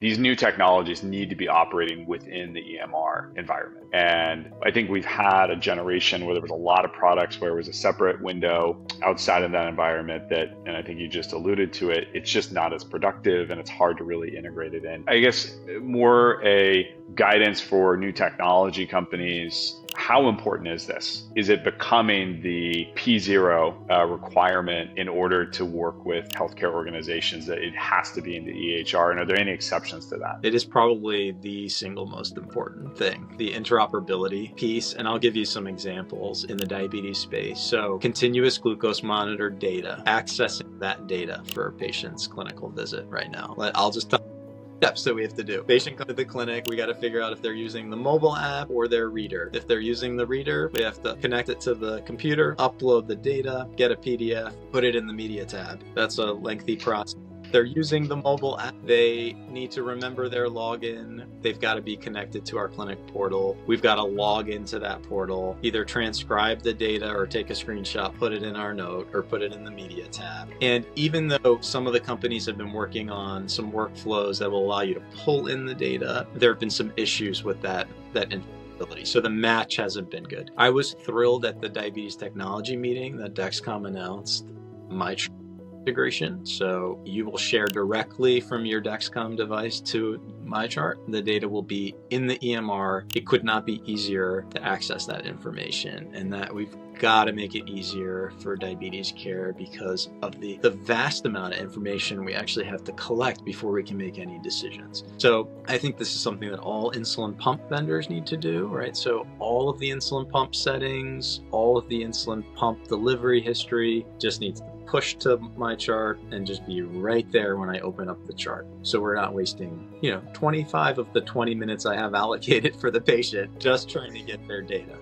these new technologies need to be operating within the EMR environment. And I think we've had a generation where there was a lot of products where it was a separate window outside of that environment that, and I think you just alluded to it, it's just not as productive and it's hard to really integrate it in. I guess more a guidance for new technology companies. How important is this? Is it becoming the P0 requirement in order to work with healthcare organizations that it has to be in the EHR? And are there any exceptions to that? It is probably the single most important thing, the interoperability piece. And I'll give you some examples in the diabetes space. So continuous glucose monitor data, accessing that data for a patient's clinical visit right now. I'll just tell steps that we have to do. Patient comes to the clinic, we got to figure out if they're using the mobile app or their reader. If they're using the reader, we have to connect it to the computer, upload the data, get a PDF, put it in the media tab. That's a lengthy process. They're using the mobile app. They need to remember their login. They've got to be connected to our clinic portal. We've got to log into that portal, either transcribe the data or take a screenshot, put it in our note, or put it in the media tab. And even though some of the companies have been working on some workflows that will allow you to pull in the data, there have been some issues with that interoperability. So the match hasn't been good. I was thrilled at the diabetes technology meeting that Dexcom announced integration. So you will share directly from your Dexcom device to MyChart. The data will be in the EMR. It could not be easier to access that information, and that we've got to make it easier for diabetes care because of the vast amount of information we actually have to collect before we can make any decisions. So I think this is something that all insulin pump vendors need to do, right? So all of the insulin pump settings, all of the insulin pump delivery history just needs to push to MyChart and just be right there when I open up the chart. So we're not wasting, 25 of the 20 minutes I have allocated for the patient just trying to get their data.